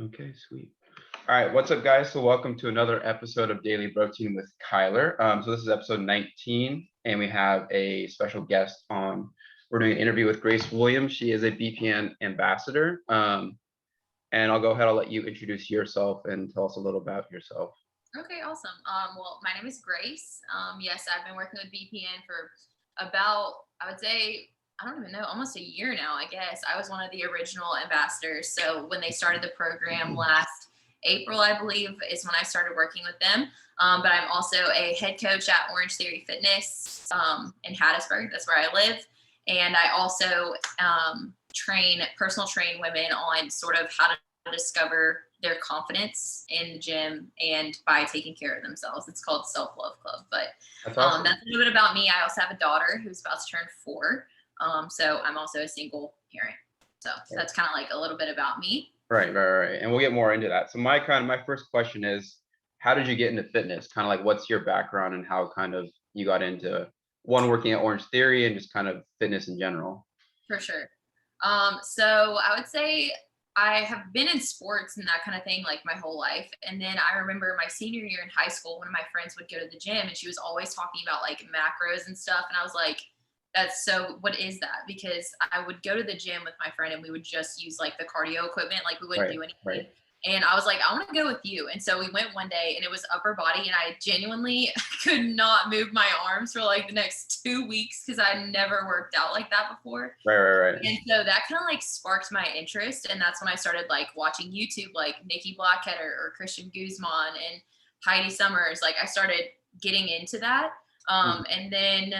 Okay, sweet. All right, what's up, guys? So welcome to another episode of Daily Brotein with Kyler. So this is episode 19, and we have a special guest on. We're doing an interview with Grace Williams. She is a BPN ambassador. And I'll go ahead. I'll let you introduce yourself and tell us a little about yourself. Okay, awesome. Well, my name is Grace. Yes, I've been working with BPN for about, I would say, I don't even know, almost a year now, I guess. I was one of the original ambassadors. So when they started the program last April, I believe, is when I started working with them. But I'm also a head coach at Orange Theory Fitness in Hattiesburg. That's where I live. And I also personal train women on sort of how to discover their confidence in the gym and by taking care of themselves. It's called Self-Love Club. But That's awesome. that's a little bit about me. I also have a daughter who's about to turn 4. So I'm also a single parent. So that's kind of like a little bit about me. Right. And we'll get more into that. So my first question is, how did you get into fitness? Kind of like, what's your background and how kind of you got into working at Orange Theory and just kind of fitness in general? For sure. So I would say I have been in sports and that kind of thing like my whole life. And then I remember my senior year in high school, one of my friends would go to the gym and she was always talking about like macros and stuff. And I was like, what is that? Because I would go to the gym with my friend and we would just use like the cardio equipment. Like we wouldn't do anything. Right. And I was like, I want to go with you. And so we went one day and it was upper body and I genuinely could not move my arms for like the next 2 weeks because I never worked out like that before. Right. And so that kind of like sparked my interest. And that's when I started like watching YouTube, like Nikki Blackheader or Christian Guzman and Heidi Summers. Like I started getting into that. And then,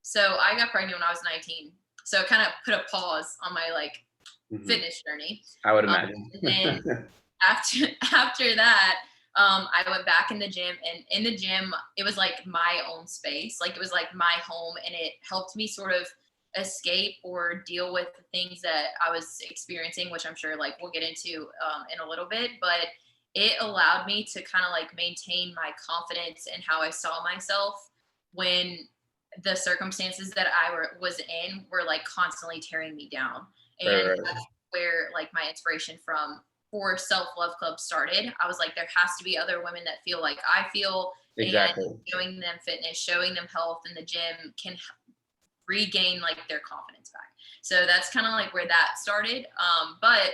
so I got pregnant when I was 19. So it kind of put a pause on my like fitness journey. I would imagine. And then after that, I went back in the gym, and in the gym, it was like my own space. Like it was like my home, and it helped me sort of escape or deal with the things that I was experiencing, which I'm sure like we'll get into in a little bit. But it allowed me to kind of like maintain my confidence in how I saw myself when the circumstances that I was in were like constantly tearing me down. And that's where like my inspiration for Self-Love Club started. I was like, there has to be other women that feel like I feel. Exactly. And showing them fitness, showing them health in the gym can regain like their confidence back. So that's kind of like where that started. But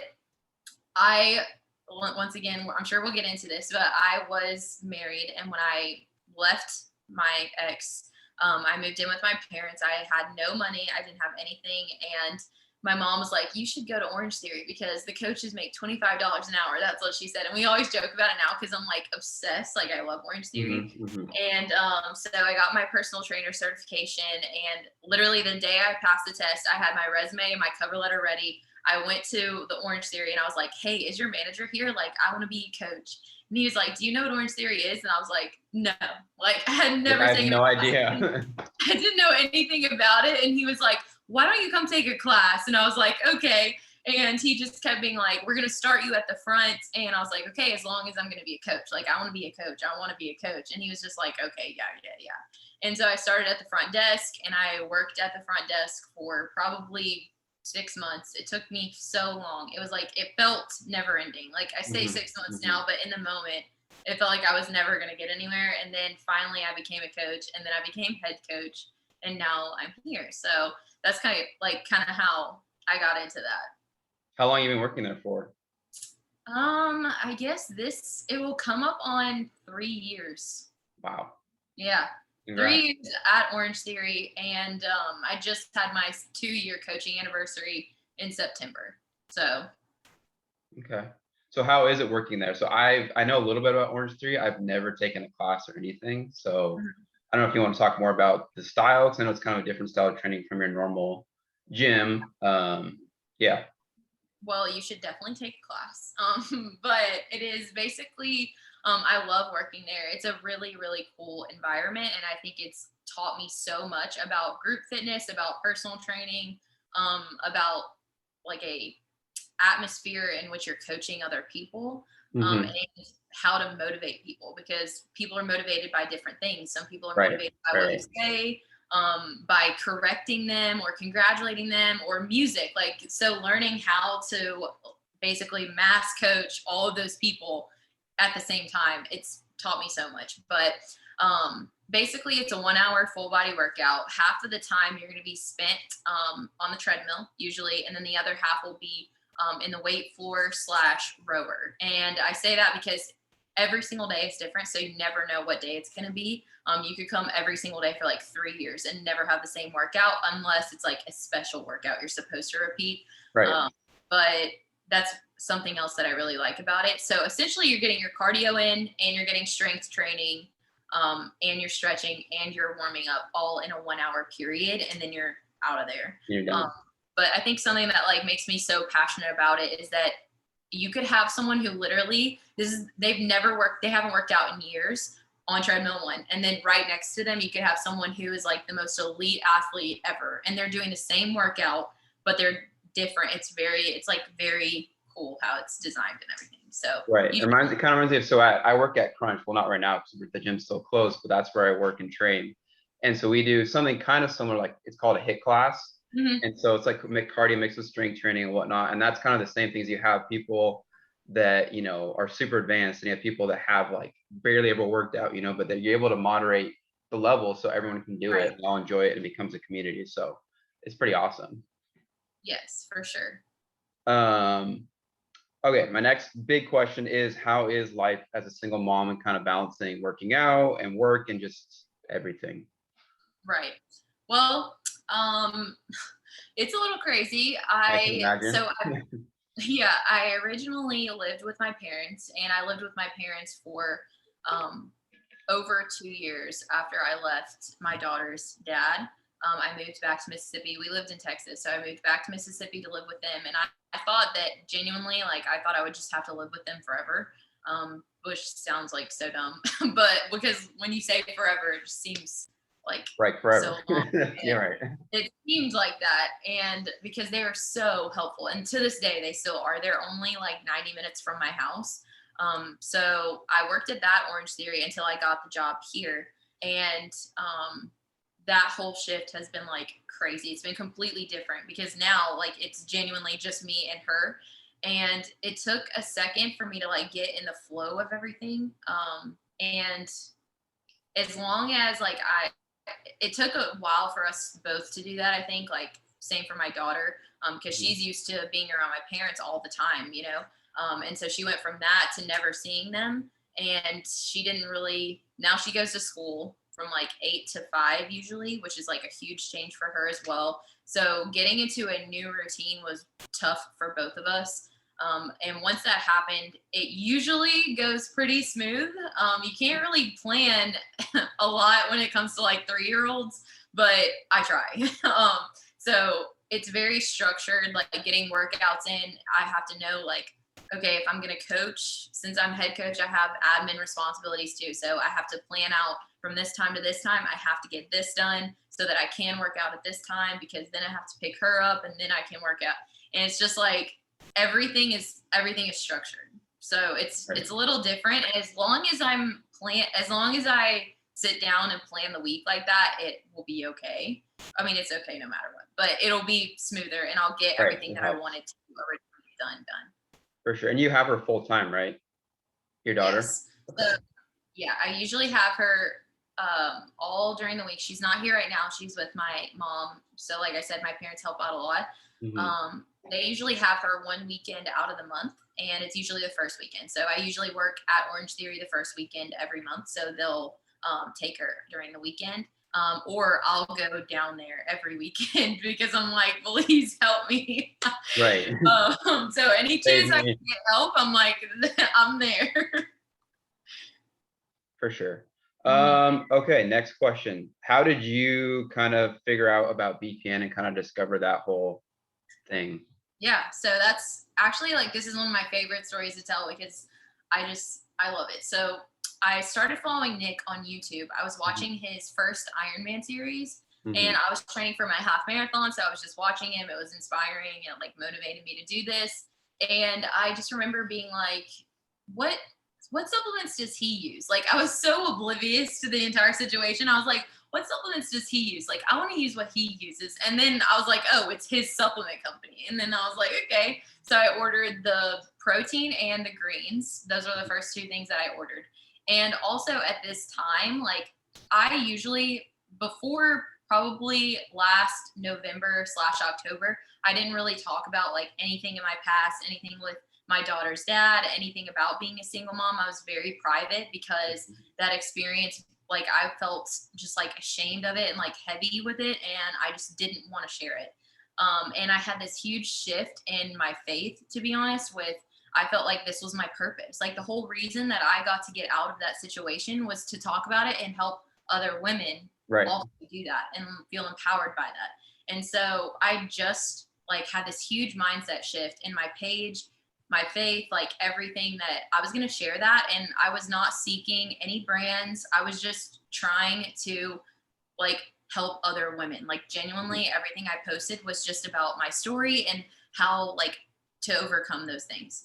once again, I'm sure we'll get into this, but I was married. And when I left my ex, I moved in with my parents. I had no money. I didn't have anything. And my mom was like, you should go to Orange Theory because the coaches make $25 an hour. That's what she said. And we always joke about it now because I'm like obsessed. Like I love Orange Theory. And so I got my personal trainer certification. And literally the day I passed the test, I had my resume and my cover letter ready. I went to the Orange Theory and I was like, hey, is your manager here? Like, I want to be a coach. And he was like, do you know what Orange Theory is? And I was like, no. Like, I had never I had no idea. I didn't know anything about it. And he was like, why don't you come take a class? And I was like, okay. And he just kept being like, we're going to start you at the front. And I was like, okay, as long as I'm going to be a coach. Like, I want to be a coach. I want to be a coach. And he was just like, okay, yeah. And so I started at the front desk and I worked at the front desk for probably 6 months. It took me so long. It was like, it felt never ending. Like I say 6 months now, but in the moment, it felt like I was never going to get anywhere. And then finally I became a coach and then I became head coach and now I'm here. So that's kind of how I got into that. How long have you been working there for? I guess it will come up on 3 years. Wow. Yeah. Congrats. 3 years at Orange Theory. And I just had my 2-year coaching anniversary in September. So. Okay. So how is it working there? So I know a little bit about Orange Theory. I've never taken a class or anything. So I don't know if you want to talk more about the style, because I know it's kind of a different style of training from your normal gym. Yeah. Well, you should definitely take a class. But it is basically, I love working there. It's a really, really cool environment. And I think it's taught me so much about group fitness, about personal training, about like a atmosphere in which you're coaching other people, and how to motivate people, because people are motivated by different things. Some people are motivated by what you say, by correcting them or congratulating them, or music. Like, so learning how to basically mass coach all of those people at the same time. It's taught me so much. But basically, it's a 1 hour full body workout. Half of the time you're going to be spent on the treadmill usually, and then the other half will be in the weight floor / rower. And I say that because every single day is different, so you never know what day it's going to be. You could come every single day for like 3 years and never have the same workout unless it's like a special workout you're supposed to repeat. Right. But that's something else that I really like about it. So essentially you're getting your cardio in and you're getting strength training and you're stretching and you're warming up all in a 1 hour period, and then you're out of there. You're done. But I think something that like makes me so passionate about it is that you could have someone who literally they haven't worked out in years on treadmill 1, and then right next to them you could have someone who is like the most elite athlete ever, and they're doing the same workout but they're different. It's like very cool how it's designed and everything. So right, it kind of reminds me of, so I work at Crunch, well not right now because the gym's still closed, but that's where I work and train. And so we do something kind of similar, like it's called a HIIT class. And so it's like cardio mixed with strength training and whatnot. And that's kind of the same things. You have people that, you know, are super advanced, and you have people that have like barely ever worked out, you know, but that you're able to moderate the level so everyone can do it and all enjoy it, and it becomes a community. So it's pretty awesome. Yes, for sure. Okay, my next big question is, how is life as a single mom and kind of balancing working out and work and just everything? Right. Well, it's a little crazy. I originally lived with my parents, and I lived with my parents for over 2 years after I left my daughter's dad. I moved back to Mississippi. We lived in Texas, so I moved back to Mississippi to live with them. And I thought that genuinely, like, I thought I would just have to live with them forever, which sounds like so dumb. But because when you say forever, it just seems like forever. So long. Yeah, right. It seemed like that, and because they are so helpful, and to this day they still are. They're only like 90 minutes from my house. So I worked at that Orange Theory until I got the job here, and that whole shift has been like crazy. It's been completely different because now like it's genuinely just me and her, and it took a second for me to like get in the flow of everything. And as long as like it took a while for us both to do that. I think like same for my daughter, because she's used to being around my parents all the time, you know? And so she went from that to never seeing them. And she didn't really, now she goes to school from like 8 to 5 usually, which is like a huge change for her as well. So getting into a new routine was tough for both of us. And once that happened, it usually goes pretty smooth. You can't really plan a lot when it comes to like 3-year-olds, but I try. So it's very structured, like getting workouts in. I have to know like, okay, if I'm going to coach, since I'm head coach, I have admin responsibilities too. So I have to plan out from this time to this time, I have to get this done so that I can work out at this time, because then I have to pick her up and then I can work out. And it's just like, everything is structured. So it's a little different. And as long as I sit down and plan the week like that, it will be okay. I mean, it's okay no matter what, but it'll be smoother and I'll get everything that I wanted to originally done. For sure. And you have her full time, right? Your daughter? Yes. So, yeah, I usually have her all during the week. She's not here right now. She's with my mom. So like I said, my parents help out a lot. Mm-hmm. They usually have her one weekend out of the month, and it's usually the first weekend. So I usually work at Orange Theory the first weekend every month. So they'll take her during the weekend. Or I'll go down there every weekend because I'm like, please help me. Right. So any chance I can get help, I'm like, I'm there. For sure. Okay, next question. How did you kind of figure out about BPN and kind of discover that whole thing? Yeah, so that's actually like, this is one of my favorite stories to tell because I love it. So I started following Nick on YouTube. I was watching his first Ironman series, and I was training for my half marathon. So I was just watching him. It was inspiring and like motivated me to do this. And I just remember being like, what supplements does he use? Like, I was so oblivious to the entire situation. I was like, what supplements does he use? Like, I want to use what he uses. And then I was like, oh, it's his supplement company. And then I was like, okay. So I ordered the protein and the greens. Those are the first two things that I ordered. And also at this time, like I usually, before probably last November/October, I didn't really talk about like anything in my past, anything with my daughter's dad, anything about being a single mom. I was very private because that experience, like I felt just like ashamed of it and like heavy with it. And I just didn't want to share it. And I had this huge shift in my faith, to be honest, with I felt like this was my purpose. Like the whole reason that I got to get out of that situation was to talk about it and help other women Right. also do that and feel empowered by that. And so I just like had this huge mindset shift in my page, my faith, like everything that I was going to share that. And I was not seeking any brands. I was just trying to like help other women. Like genuinely everything I posted was just about my story and how like to overcome those things.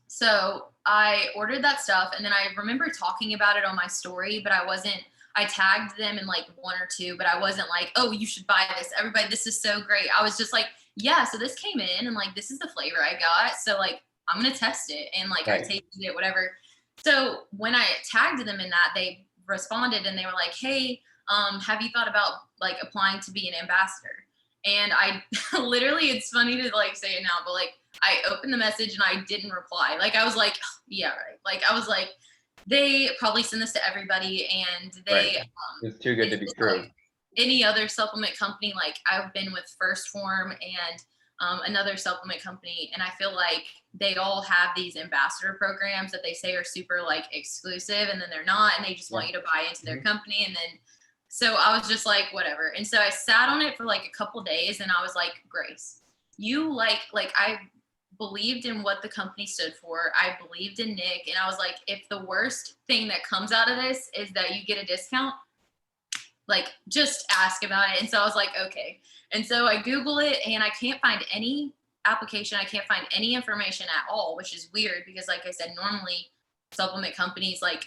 So I ordered that stuff and then I remember talking about it on my story, but I tagged them in like one or two, but I wasn't like, oh, you should buy this. Everybody, this is so great. I was just like, yeah, so this came in and like, this is the flavor I got. So like, I'm going to test it. And like, Right. I tasted it, whatever. So when I tagged them in that, they responded and they were like, hey, have you thought about like applying to be an ambassador? And I literally, it's funny to like say it now, but like I opened the message and I didn't reply. Like I was like, oh, yeah, right. Like I was like, they probably send this to everybody and Right. they It's too good to be true. like any other supplement company. Like I've been with First Form and another supplement company, and I feel like they all have these ambassador programs that they say are super like exclusive, and then they're not, and they just want you to buy into their company. And then so I was just like, whatever. And so I sat on it for like a couple days, and I was like, Grace, you like I believed in what the company stood for. I believed in Nick, and I was like, if the worst thing that comes out of this is that you get a discount, like just ask about it. And so I was like, okay. And so I Google it and I can't find any application. I can't find any information at all, which is weird because like I said, normally supplement companies, like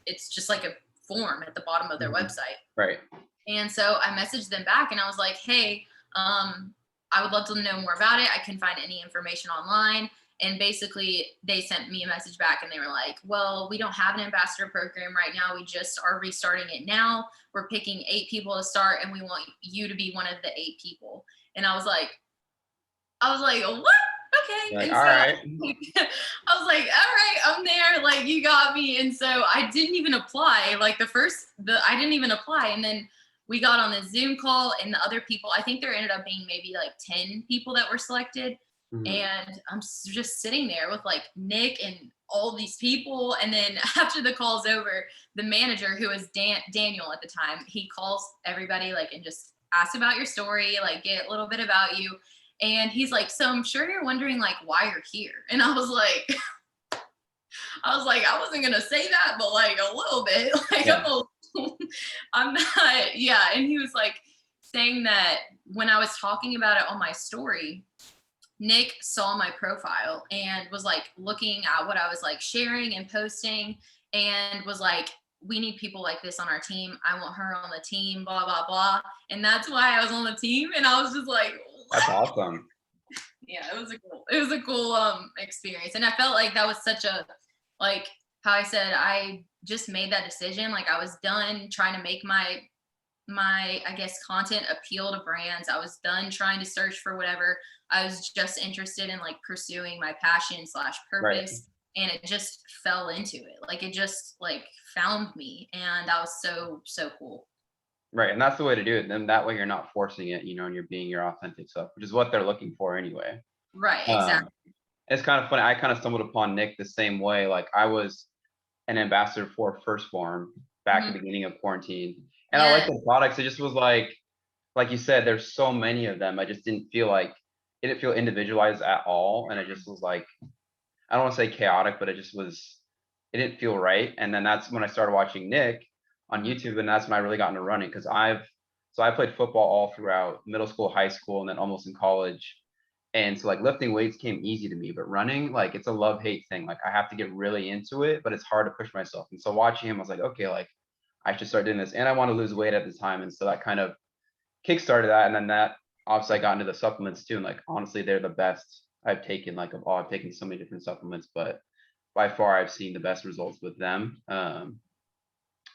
it's just like a form at the bottom of their website. Right. And so I messaged them back and I was like, hey, I would love to know more about it. I couldn't find any information online. And basically they sent me a message back and they were like, well, we don't have an ambassador program right now. We just are restarting it now. We're picking 8 people to start and we want you to be one of the 8 people. And I was like, what? Okay. Like, And all so right. I was like, all right, I'm there. Like you got me. And so I didn't even apply. Like I didn't even apply. And then we got on the Zoom call and the other people, I think there ended up being maybe like 10 people that were selected. And I'm just sitting there with like Nick and all these people. And then after the call's over, the manager, who was Daniel at the time, he calls everybody like and just asks about your story, like get a little bit about you. And he's like, so I'm sure you're wondering like why you're here. And I was like, I wasn't gonna say that, but like a little bit. Like Yeah. I'm not, yeah. And he was like saying that when I was talking about it on my story, Nick saw my profile and was like looking at what I was like sharing and posting and was like, we need people like this on our team. I want her on the team, blah, blah, blah. And that's why I was on the team. And I was just like, what? That's awesome. Yeah, it was a cool experience. And I felt like that was such a, like how I said, I just made that decision. Like I was done trying to make my I guess content appeal to brands. I was done trying to search for whatever. I was just interested in like pursuing my passion / purpose. Right. And it just fell into it. Like it just like found me. And that was so cool. Right. And that's the way to do it. Then that way you're not forcing it, and you're being your authentic self, which is what they're looking for anyway. Right. Exactly. It's kind of funny. I kind of stumbled upon Nick the same way. Like I was an ambassador for First Form back at the beginning of quarantine. And I like the products. It just was like you said, there's so many of them. I just didn't feel individualized at all. And it just was like, I don't want to say chaotic, but it didn't feel right. And then that's when I started watching Nick on YouTube. And that's when I really got into running. Cause I played football all throughout middle school, high school, and then almost in college. And so like lifting weights came easy to me, but running, like it's a love-hate thing. Like I have to get really into it, but it's hard to push myself. And so watching him, I was like, okay, like I should start doing this. And I want to lose weight at the time. And so that kind of kickstarted that. And then that obviously I got into the supplements too. And like, honestly, they're the best I've taken, like of all. I've taken so many different supplements, but by far I've seen the best results with them.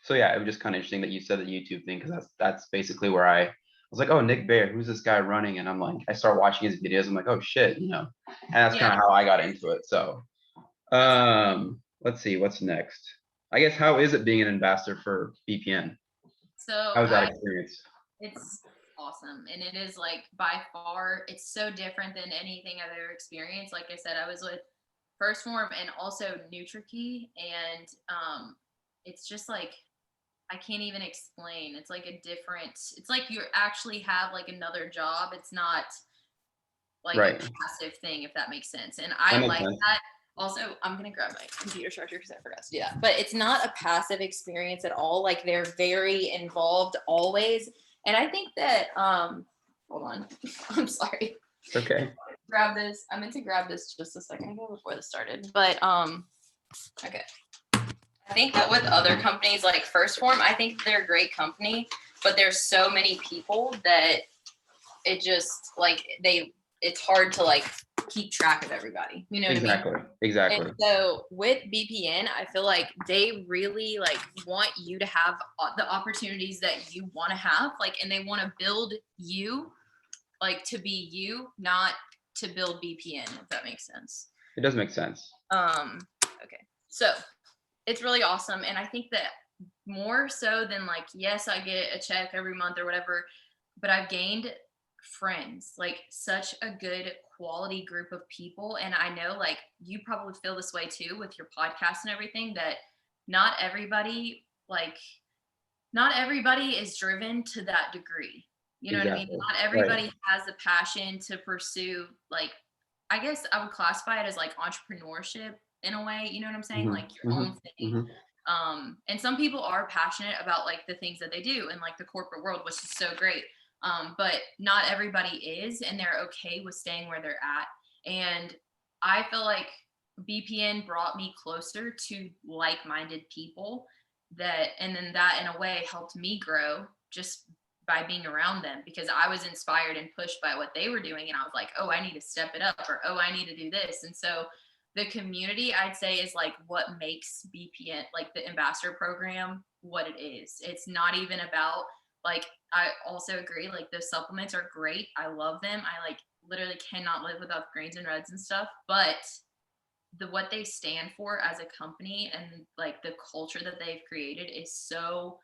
So yeah, it was just kind of interesting that you said the YouTube thing, because that's basically where I was like, oh, Nick Bear, who's this guy running? And I'm like, I start watching his videos. I'm like, oh shit, and that's kind of how I got into it. So let's see what's next. I guess, how is it being an ambassador for BPN? So How was that experience? It's awesome, and it is like by far, it's so different than anything I've ever experienced. Like I said, I was with First Form and also NutriKey, and it's just like, I can't even explain. It's like it's like you actually have like another job. It's not like a passive thing, if that makes sense. And I like that. Also, I'm going to grab my computer charger because I forgot to do that. But it's not a passive experience at all. Like, they're very involved always. And I think that, hold on. I'm sorry. Okay. Grab this. I meant to grab this just a second ago before this started. But, okay. I think that with other companies like First Form, I think they're a great company, but there's so many people that it just like it's hard to like keep track of everybody. You know what I mean? Exactly. And so with BPN, I feel like they really like want you to have the opportunities that you want to have, like, and they want to build you like to be you, not to build BPN, if that makes sense. It does make sense. Okay. So it's really awesome. And I think that more so than like, yes, I get a check every month or whatever, but I've gained friends, like such a good quality group of people. And I know like you probably feel this way too with your podcast and everything, that not everybody is driven to that degree. You know what I mean? Not everybody has the passion to pursue, like, I guess I would classify it as like entrepreneurship in a way, you know what I'm saying? Like your own thing. And some people are passionate about like the things that they do in like the corporate world, which is so great. But not everybody is, and they're okay with staying where they're at. And I feel like BPN brought me closer to like-minded people and then that in a way helped me grow just by being around them, because I was inspired and pushed by what they were doing. And I was like, oh, I need to step it up, or, oh, I need to do this. And so the community, I'd say, is like what makes BPN, like the ambassador program, what it is. It's not even about like, I also agree, like the supplements are great. I love them. I like literally cannot live without greens and reds and stuff, but what they stand for as a company and like the culture that they've created is so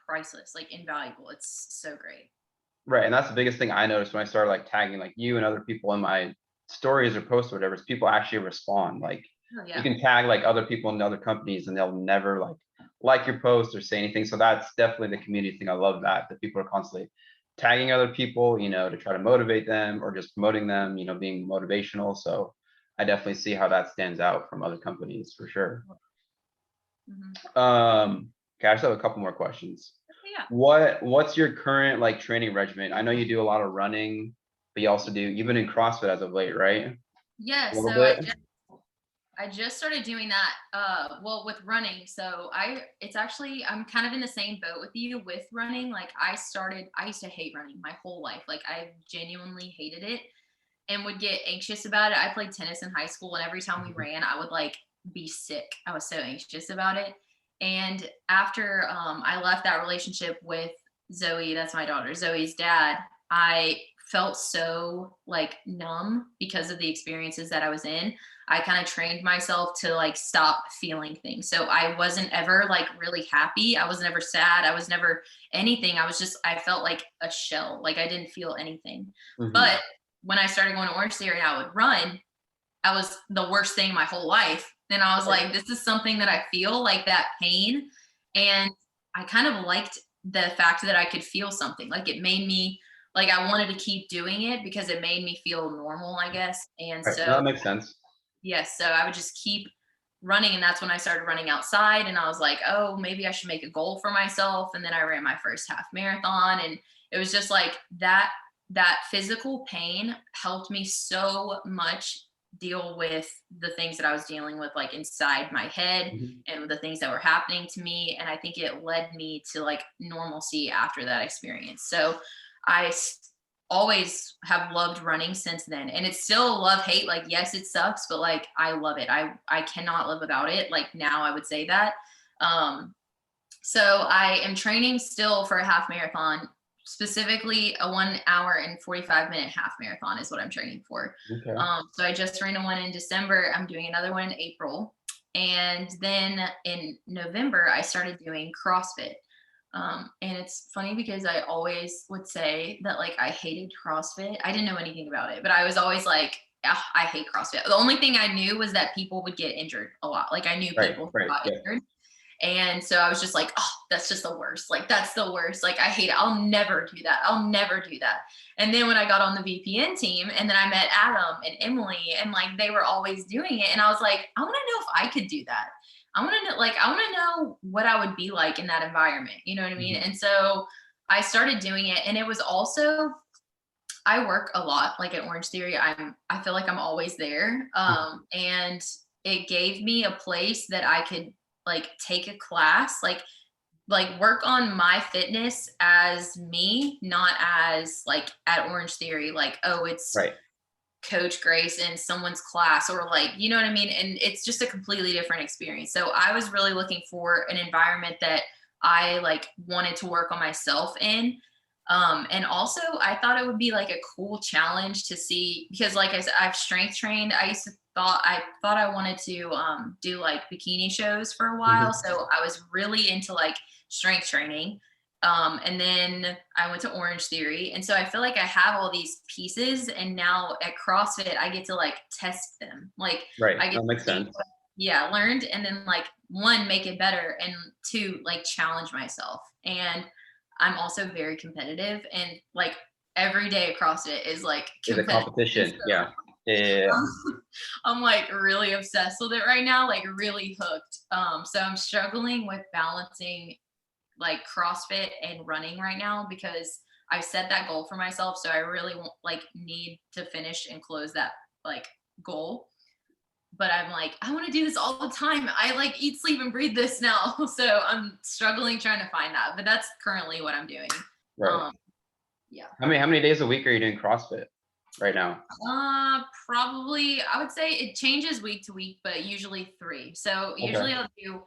priceless, like invaluable. It's so great. Right. And that's the biggest thing I noticed when I started like tagging like you and other people in my stories or posts or whatever, is people actually respond. Like you can tag like other people in other companies and they'll never like your post or say anything. So that's definitely the community thing. I love that people are constantly tagging other people, to try to motivate them, or just promoting them, being motivational. So I definitely see how that stands out from other companies for sure. Okay, I just have a couple more questions. Yeah. What's your current like training regimen? I know you do a lot of running, but you've been in CrossFit as of late, right? Yeah, so I just started doing that well with running. So I'm kind of in the same boat with you with running. Like I used to hate running my whole life. Like I genuinely hated it and would get anxious about it. I played tennis in high school, and every time we ran, I would like be sick. I was so anxious about it. And after I left that relationship with Zoe, that's my daughter, Zoe's dad, I felt so like numb because of the experiences that I was in. I kind of trained myself to like stop feeling things. So I wasn't ever like really happy. I was never sad. I was never anything. I felt like a shell. Like I didn't feel anything. But when I started going to Orange Theory and I would run, I was the worst thing my whole life. And I was like, this is something that I feel, like that pain. And I kind of liked the fact that I could feel something. Like it made me, like I wanted to keep doing it because it made me feel normal, I guess. And so that makes sense. Yes. So I would just keep running. And that's when I started running outside. And I was like, oh, maybe I should make a goal for myself. And then I ran my first half marathon. And it was just like that physical pain helped me so much deal with the things that I was dealing with, like inside my head Mhm. and the things that were happening to me. And I think it led me to like normalcy after that experience. So I always have loved running since then. And it's still love hate. Like, yes, it sucks, but like I love it. I cannot live without it. Like now I would say that. Um, so I am training still for a half marathon, specifically a 1 hour and 45-minute half marathon is what I'm training for. Okay. So I just ran a one in December. I'm doing another one in April. And then in November, I started doing CrossFit. And it's funny because I always would say that like I hated CrossFit. I didn't know anything about it, but I was always like, "Ugh, I hate CrossFit." The only thing I knew was that people would get injured a lot. Like I knew Right. people who Right. got Yeah. injured. And so I was just like, oh, that's just the worst. Like, that's the worst. Like, I hate it. I'll never do that. I'll never do that. And then when I got on the VPN team and then I met Adam and Emily and like they were always doing it. And I was like, I want to know if I could do that. I want to know, like, I want to know what I would be like in that environment. You know what I mean? Mhm. And so I started doing it. And it was also, I work a lot, like at Orange Theory. I feel like I'm always there. And it gave me a place that I could like take a class, like work on my fitness as me, not as like at Orange Theory, like, oh, it's Right. Coach Grace in someone's class or like, you know what I mean? And it's just a completely different experience. So I was really looking for an environment that I like wanted to work on myself in. And also I thought it would be like a cool challenge to see because like I said, I've strength trained. I thought I wanted to do like bikini shows for a while. Mhm. So I was really into like strength training. And then I went to Orange Theory. And so I feel like I have all these pieces. And now at CrossFit, I get to like test them. Like Right. I get That to makes see sense. what, yeah, learned. And then like one, make it better. And two, like challenge myself. And I'm also very competitive. And like every day at CrossFit is like Is a competitive. And competition. Yeah. Yeah. I'm like really obsessed with it right now, like really hooked. So I'm struggling with balancing like CrossFit and running right now because I've set that goal for myself. So I really like need to finish and close that like goal. But I'm like, I want to do this all the time. I like eat, sleep, and breathe this now. So I'm struggling trying to find that. But that's currently what I'm doing. Right. Um, yeah. How many days a week are you doing CrossFit right now? Probably I would say it changes week to week, but usually 3. So Okay. usually I'll do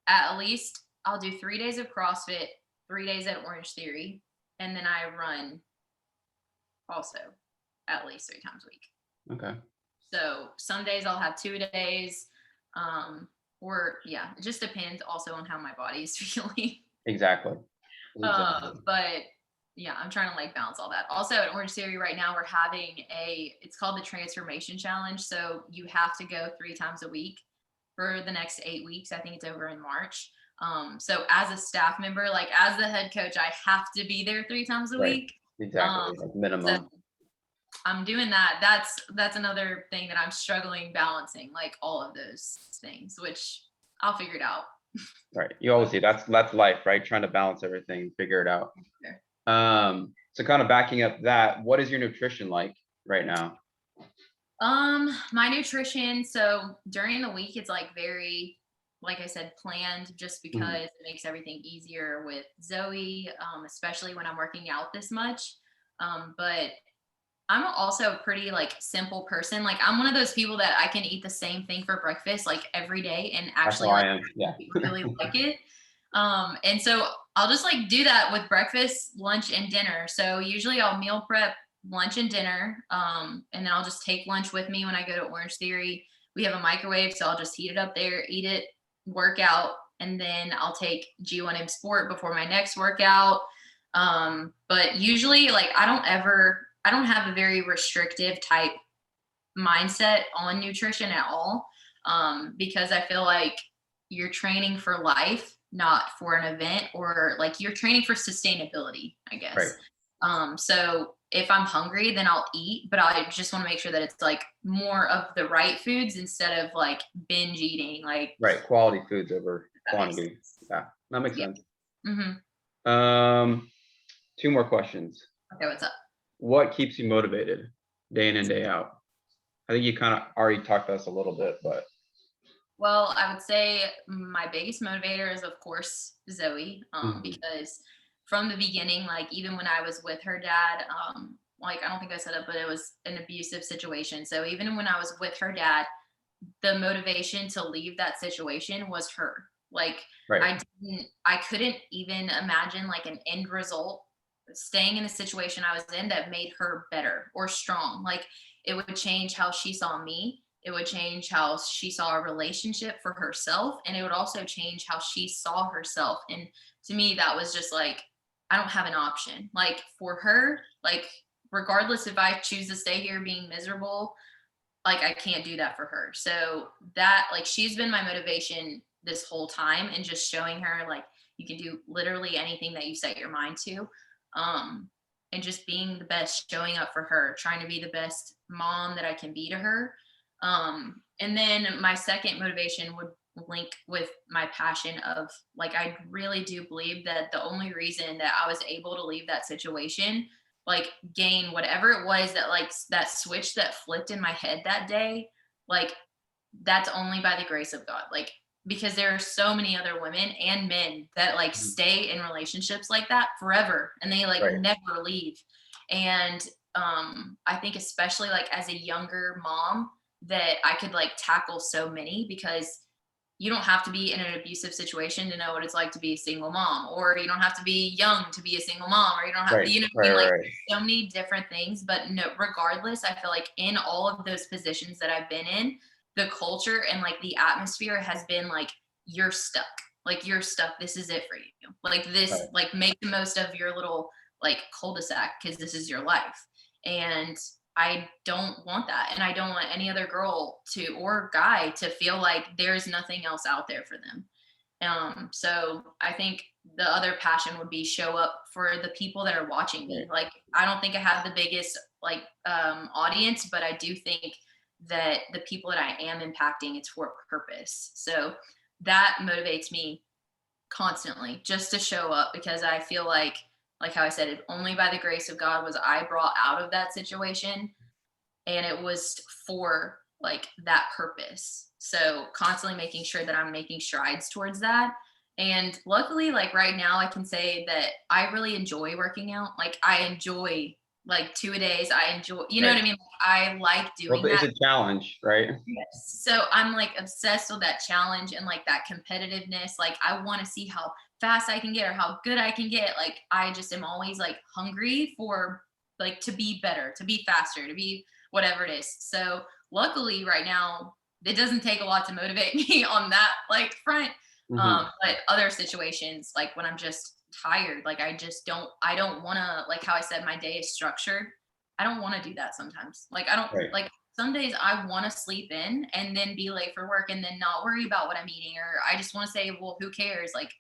at least I'll do 3 days of CrossFit, 3 days at Orange Theory, and then I run also at least 3 times a week. Okay. So some days I'll have 2 days, or yeah, it just depends also on how my body is feeling. Exactly. Exactly. But yeah, I'm trying to like balance all that. Also at Orange Theory right now, we're having it's called the Transformation Challenge. So you have to go 3 times a week for the next 8 weeks. I think it's over in March. So as a staff member, like as the head coach, I have to be there 3 times a Right. week. Exactly. Like So minimum. I'm doing that. That's another thing that I'm struggling balancing, like all of those things, which I'll figure it out. Right. You always see that's life, right? Trying to balance everything, figure it out. Sure. So kind of backing up that, what is your nutrition like right now? My nutrition, so during the week, it's like very, like I said, planned just Mhm. because it makes everything easier with Zoe, especially when I'm working out this much. But I'm also a pretty like simple person. Like I'm one of those people that I can eat the same thing for breakfast like every day and That's how actually I like am. Yeah. really like it. And so I'll just like do that with breakfast, lunch, and dinner. So usually I'll meal prep lunch and dinner. And then I'll just take lunch with me when I go to Orange Theory. We have a microwave, so I'll just heat it up there, eat it, work out, and then I'll take G1M Sport before my next workout. But usually like I don't have a very restrictive type mindset on nutrition at all. Because I feel like you're training for life, not for an event, or like you're training for sustainability, I Right. guess. So if I'm hungry, then I'll eat, but I just want to make sure that it's like more of the right foods instead of like binge eating. Like Right. Quality foods over that makes quantity. sense. Yeah. That makes Yeah. sense. Mm-hmm. Um, 2 more questions. Okay, what's up? What keeps you motivated day in and day out? I think you kind of already talked to us a little bit, but Well, I would say my biggest motivator is, of course, Zoe, Mhm. because from the beginning, like even when I was with her dad, like I don't think I said it, but it was an abusive situation. So even when I was with her dad, the motivation to leave that situation was her. Like Right. I couldn't even imagine like an end result staying in the situation I was in that made her better or strong. Like it would change how she saw me. It would change how she saw a relationship for herself. And it would also change how she saw herself. And to me, that was just like, I don't have an option. Like for her, like, regardless if I choose to stay here being miserable, like I can't do that for her. So that like she's been my motivation this whole time and just showing her like you can do literally anything that you set your mind to. Um and just being the best, showing up for her, trying to be the best mom that I can be to her. And then my second motivation would link with my passion of like I really do believe that the only reason that I was able to leave that situation, like gain whatever it was that like that switch that flipped in my head that day, like that's only by the grace of God. Like because there are so many other women and men that like Mhm. stay in relationships like that forever and they like Right. never leave. And I think especially like as a younger mom that I could like tackle so many because you don't have to be in an abusive situation to know what it's like to be a single mom, or you don't have to be young to be a single mom, or you don't have, Right. you know what I Right. mean? Like Right. so many different things. But no, regardless, I feel like in all of those positions that I've been in, the culture and like the atmosphere has been like, you're stuck. Like you're stuck. This is it for you. Like this, Right. like make the most of your little like cul-de-sac because this is your life. And I don't want that. And I don't want any other girl to or guy to feel like there's nothing else out there for them. So I think the other passion would be show up for the people that are watching me. Right. Like I don't think I have the biggest like audience, but I do think that the people that I am impacting, it's for a purpose. So that motivates me constantly just to show up because I feel like how I said, it only by the grace of God was I brought out of that situation, and it was for like that purpose. So constantly making sure that I'm making strides towards that. And luckily, like right now, I can say that I really enjoy working out. Like I enjoy like 2 a days. I enjoy, you know Right. what I mean? I like Well, doing it's that. a challenge, right? Yes. So I'm like obsessed with that challenge and like that competitiveness. Like I want to see how fast I can get or how good I can get. Like I just am always like hungry for like to be better, to be faster, to be whatever it is. So luckily right now it doesn't take a lot to motivate me on that like front. Hmm. But other situations like when I'm just tired, like I don't want to, like how I said my day is structured. I don't want to do that sometimes. Like I don't Right. like some days I want to sleep in and then be late for work and then not worry about what I'm eating, or I just want to say, well, who cares? Like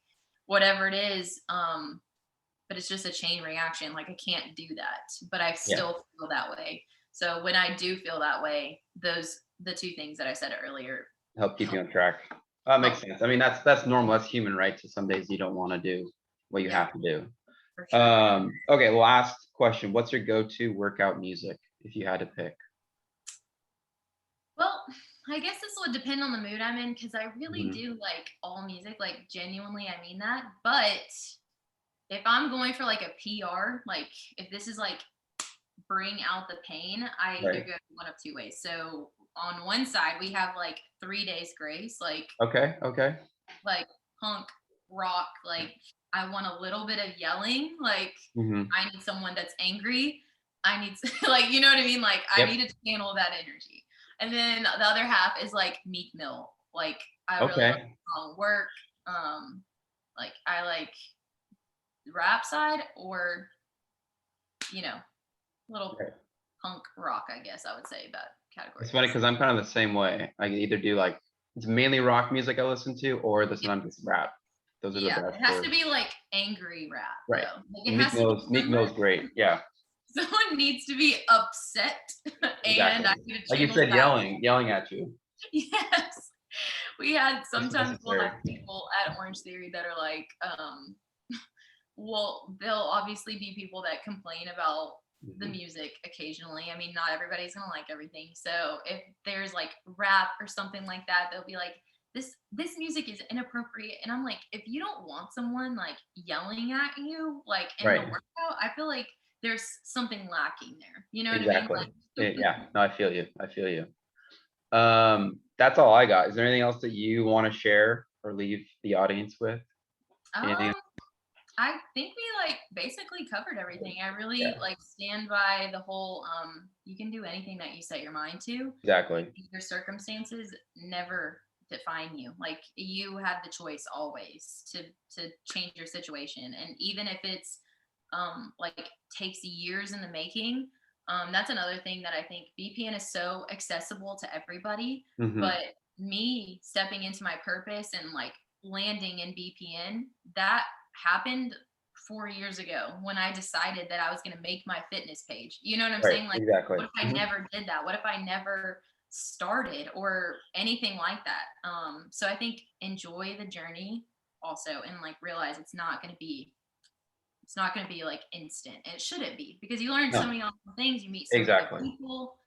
whatever it is. But it's just a chain reaction. Like I can't do that, but I Yeah. still feel that way. So when I do feel that way, the two things that I said earlier Help keep help. you on track. That makes help. sense. I mean, that's normal. That's human, right? So some days you don't want to do what you Yeah, have to do. for sure. Okay, last question. What's your go-to workout music if you had to pick? Well, I guess this would depend on the mood I'm in because I really Mhm. do like all music. Like genuinely, I mean that. But if I'm going for like a PR, like if this is like bring out the pain, I either Right. go one of two ways. So on one side, we have like 3 days grace, Okay. Okay. like punk rock, like I want a little bit of yelling, like Hmm. I need someone that's angry. I need like you know what I mean? Like I Yep. need to channel that energy. And then the other half is like Meek Mill. Like I really like Okay. the song work. Like I like rap side or you know, little Right. punk rock, I guess I would say that It's category funny is. because I'm kind of the same way. I can either do like it's mainly rock music I listen to, or the Yep. sometimes it's rap. Those are the Yeah, best it has for to be like angry rap right. though. Like it And Meek has to be Mill's Meek Mill's great. Yeah, someone needs to be upset and I exactly. need to Like you channel said, that. yelling at you. Yes. We had It's sometimes we'll necessary. have people at Orange Theory that are like, well, there'll obviously be people that complain about the music occasionally. I mean, not everybody's gonna like everything. So if there's like rap or something like that, they'll be like, this music is inappropriate. And I'm like, if you don't want someone like yelling at you like in the Right. workout, I feel like there's something lacking there. You know what I mean? Exactly. Like Yeah. No, I feel you. I feel you. That's all I got. Is there anything else that you want to share or leave the audience with? Anything? um I think we like basically covered everything. I really Yeah. like stand by the whole you can do anything that you set your mind to. Exactly. Your circumstances never define you. Like you have the choice always to change your situation. And even if it's like takes years in the making, that's another thing that I think BPN is so accessible to everybody. Hmm. But me stepping into my purpose and like landing in BPN, that happened 4 years ago when I decided that I was going to make my fitness page. You know what I'm Right. saying? Like, Exactly. what if I never did that? What if I never started or anything like that? So I think enjoy the journey also, and like realize it's not going to be like instant. It shouldn't be, because you learn so No. many awesome things. You meet so many good Exactly. people.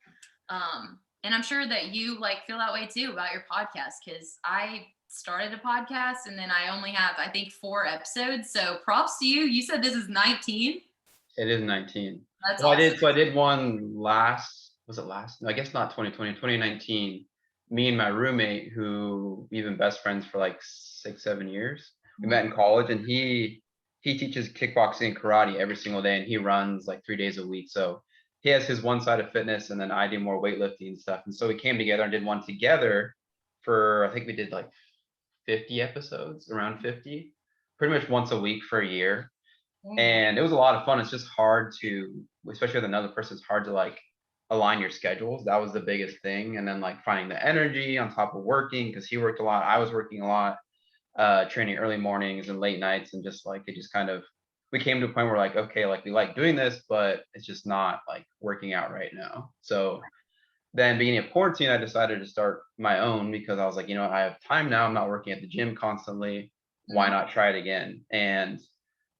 And I'm sure that you like feel that way too about your podcast, because I started a podcast and then I only have, I think, 4 episodes. So props to you. You said this is 19. It is 19. That's Well, awesome. I did one was it last? No, I guess not 2020, 2019. Me and my roommate, who we've been best friends for like 6, 7 years. We met in college, and he teaches kickboxing and karate every single day, and he runs like 3 days a week. So he has his one side of fitness, and then I do more weightlifting and stuff. And so we came together and did one together for, I think we did like 50 episodes, around 50, pretty much once a week for a year. And it was a lot of fun. It's just hard to, especially with another person, it's hard to like align your schedules. That was the biggest thing. And then like finding the energy on top of working, because he worked a lot, I was working a lot, training early mornings and late nights, and just like it just kind of, we came to a point where like, okay, like we like doing this, but it's just not like working out right now. So then beginning of quarantine, I decided to start my own, because I was like, I have time now. I'm not working at the gym constantly. Why not try it again? And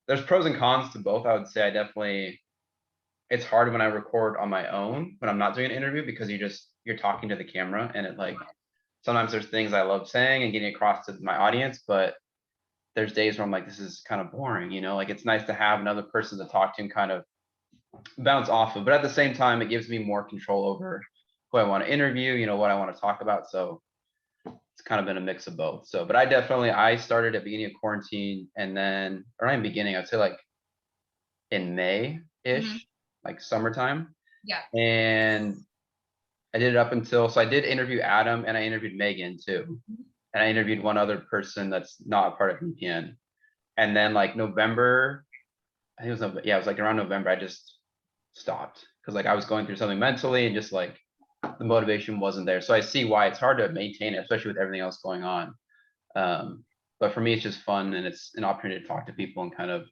there's pros and cons to both. I would say it's hard when I record on my own when I'm not doing an interview, because you're talking to the camera, and it like sometimes there's things I love saying and getting across to my audience, but there's days where I'm like, this is kind of boring, like it's nice to have another person to talk to and kind of bounce off of. But at the same time, it gives me more control over who I want to interview, what I want to talk about. So it's kind of been a mix of both. So, but I started at the beginning of quarantine, and then, or not in beginning, I'd say like in May-ish, like summertime. Yeah. And I did it up until, so I did interview Adam, and I interviewed Megan too. And I interviewed one other person that's not a part of VPN. And then like November, I think it was like around November, I just stopped, because like I was going through something mentally, and just like the motivation wasn't there. So I see why it's hard to maintain it, especially with everything else going on. But for me, it's just fun, and it's an opportunity to talk to people and kind of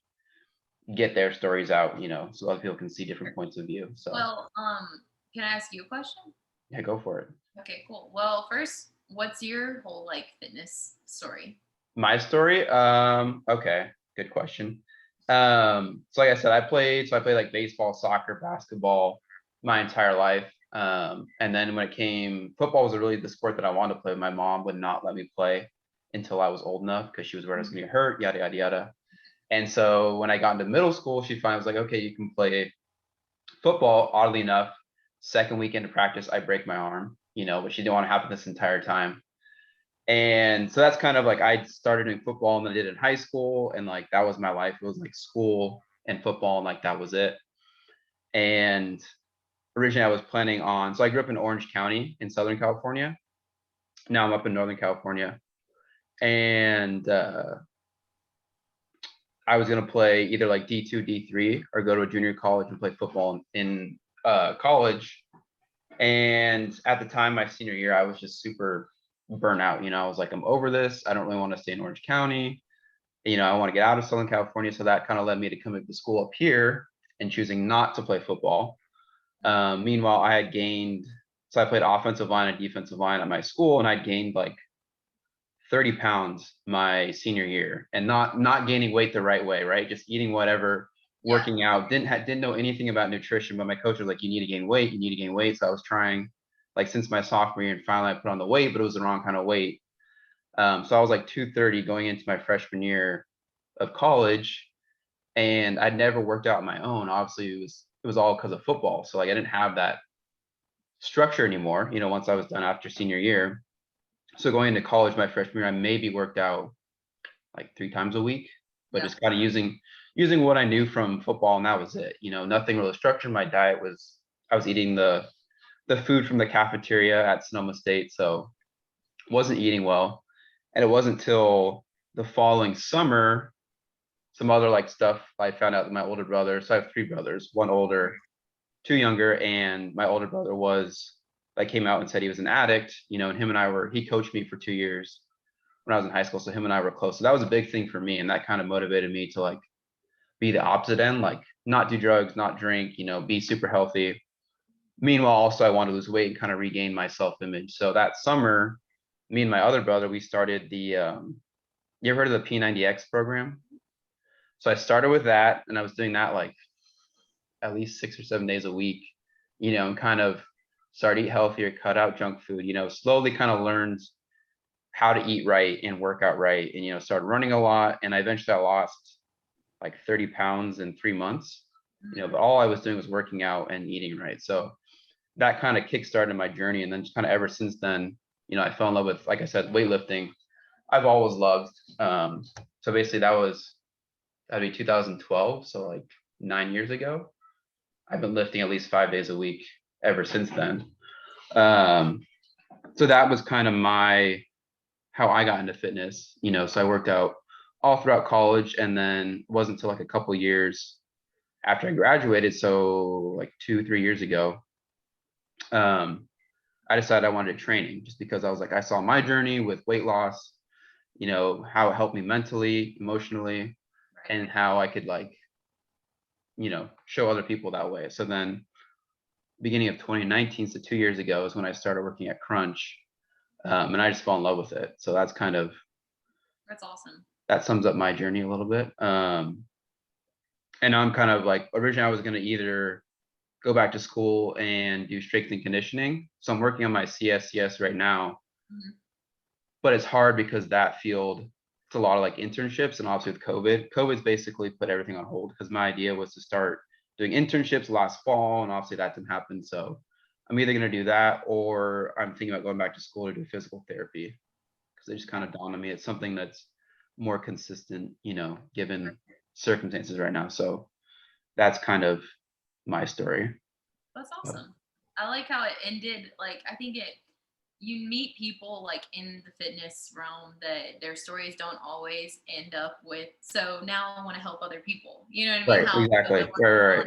get their stories out, so other people can see different points of view. So Well, can I ask you a question? yeah, go for it. Okay, cool. Well, first, what's your whole like fitness story? My story. Okay, good question. So like I said, I played like baseball, soccer, basketball my entire life. And then when it came, football was really the sport that I wanted to play. My mom would not let me play until I was old enough, because she was worried I was gonna get hurt, yada yada yada. And so when I got into middle school, she finally was like, okay, you can play football. Oddly enough, second weekend of practice, I break my arm, but she didn't want to happen this entire time. And so that's kind of like, I started doing football, and then I did it in high school, and like that was my life. It was like school and football, and like that was it. And originally I was planning on, so I grew up in Orange County in Southern California. Now I'm up in Northern California. And I was gonna play either like D2, D3, or go to a junior college and play football in college. And at the time, my senior year, I was just super burnt out. I was like, I'm over this. I don't really want to stay in Orange County. I want to get out of Southern California. So that kind of led me to coming to school up here and choosing not to play football. Meanwhile, so I played offensive line and defensive line at my school, and I'd gained like 30 pounds my senior year, and not gaining weight the right way, right? Just eating whatever Yeah. working out, didn't know anything about nutrition, but my coach was like, you need to gain weight, you need to gain weight. So I was trying like since my sophomore year, and finally I put on the weight, but it was the wrong kind of weight. So I was like 230 going into my freshman year of college, and I'd never worked out on my own. Obviously, it was all because of football. So like I didn't have that structure anymore, once I was done after senior year. So going into college my freshman year, I maybe worked out like 3 times a week, but Yeah. just kind of using what I knew from football, and that was it. Nothing really structured. My diet was I was eating the food from the cafeteria at Sonoma State, so wasn't eating well. And it wasn't until the following summer, some other like stuff I found out that my older brother, so I have three brothers, one older, two younger, and my older brother was like came out and said he was an addict, and him and he coached me for 2 years when I was in high school. So him and I were close. So that was a big thing for me. And that kind of motivated me to like be the opposite end, like not do drugs, not drink, be super healthy. Meanwhile, also I wanted to lose weight and kind of regain my self-image. So that summer, me and my other brother, we started you ever heard of the P90X program? So I started with that, and I was doing that like at least 6 or 7 days a week, and kind of started to eat healthier, cut out junk food, slowly kind of learned how to eat right and work out right, and started running a lot. And I eventually I lost like 30 pounds in 3 months, but all I was doing was working out and eating right. So that kind of kickstarted my journey. And then just kind of ever since then, I fell in love with, like I said, weightlifting. I've always loved. So basically that'd be 2012. So like 9 years ago, I've been lifting at least 5 days a week ever since then. So that was kind of how I got into fitness, so I worked out all throughout college, and then it wasn't until like a couple years after I graduated, so like 2, 3 years ago, I decided I wanted training, just because I was like, I saw my journey with weight loss, how it helped me mentally, emotionally, and how I could like, show other people that way. So then beginning of 2019, so 2 years ago, is when I started working at Crunch, and I just fell in love with it. So that's awesome. That sums up my journey a little bit. And I'm kind of like, originally I was going to either go back to school and do strength and conditioning. So I'm working on my CSCS right now, but it's hard because that field, it's a lot of like internships, and also with COVID's basically put everything on hold, because my idea was to start doing internships last fall, and obviously that didn't happen. So I'm either going to do that, or I'm thinking about going back to school to do physical therapy, because they just kind of dawned on me. It's something that's more consistent, given circumstances right now. So that's kind of my story. That's awesome. I like how it ended. Like, I think you meet people like in the fitness realm that their stories don't always end up with. So now I want to help other people. You know what I mean? Right, How exactly. Right.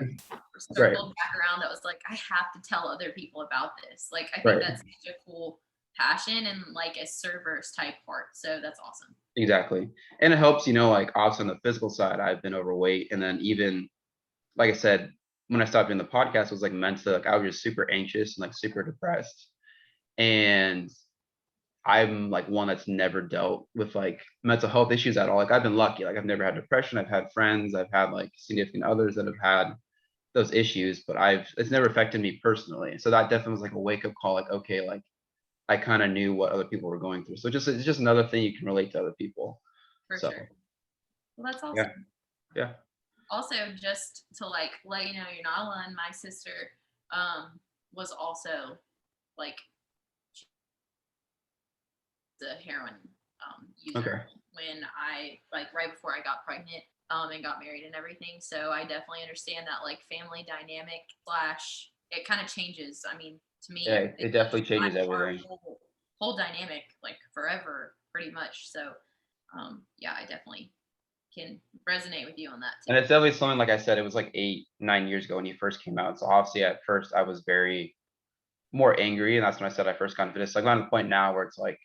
circled back around that was like, I have to tell other people about this. Like, I think Right. that's such a cool passion and like a server's type part. So that's awesome. Exactly. And it helps, like also on the physical side, I've been overweight. And then even, like I said, when I stopped doing the podcast, it was like mentally, like I was just super anxious and like super depressed. And I'm like one that's never dealt with like mental health issues at all. Like I've been lucky. Like I've never had depression. I've had friends. I've had like significant others that have had those issues, but it's never affected me personally. So that definitely was like a wake up call. Like, okay, like I kind of knew what other people were going through. So it's just another thing you can relate to other people. For So sure. Well, that's awesome. yeah. Also, just to like let you know, you're not alone. My sister was also like the heroin user Okay. when I like right before I got pregnant and got married and everything. So I definitely understand that like family dynamic slash it kind of changes. I mean, to me, Yeah, it definitely changes our everything. whole dynamic like forever, pretty much. So yeah, I definitely can resonate with you on that too. And it's definitely something, like I said, it was like 8, 9 years ago when you first came out. So obviously at first I was very more angry, and that's when I said I first got into this. Like I'm at a point now where it's like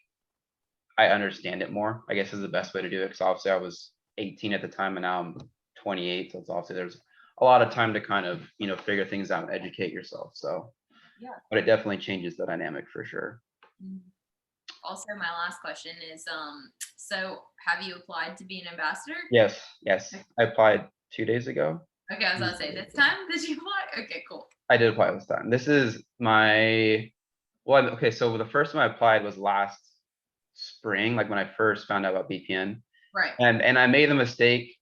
I understand it more, I guess is the best way to do it. Because obviously I was 18 at the time, and now I'm 28. So it's obviously there's a lot of time to kind of, figure things out and educate yourself. So Yeah. but it definitely changes the dynamic for sure. Also, my last question is, so have you applied to be an ambassador? Yes. I applied 2 days ago. Okay, I was gonna say this time did you apply? Okay, cool. I did apply this time. This is my okay. So the first time I applied was last spring, like when I first found out about BPN, Right. and I made the mistake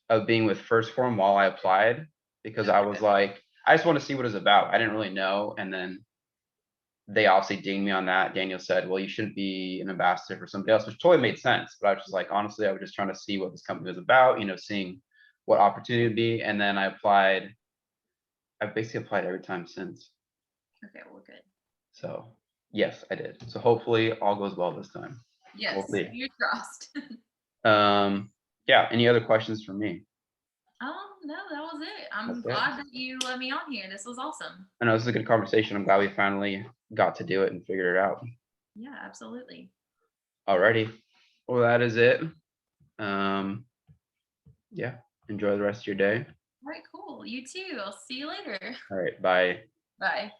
of being with First Form while I applied because I was Okay. like, I just want to see what it's about. I didn't really know, and then they obviously dinged me on that. Daniel said, "Well, you shouldn't be an ambassador for somebody else," which totally made sense. But I was just like, honestly, I was just trying to see what this company was about, seeing what opportunity would be, and then I applied. I've basically applied every time since. Okay, well, good. So yes, I did. So hopefully all goes well this time. Yes, We'll see. you're crossed. Yeah. Any other questions for me? No, that was it. I'm That's it. glad that you let me on here. This was awesome. I know this is a good conversation. I'm glad we finally got to do it and figured it out. Yeah, absolutely. Alrighty. Well, that is it. Yeah. Enjoy the rest of your day. All right, cool. You too. I'll see you later. All right. Bye. Bye.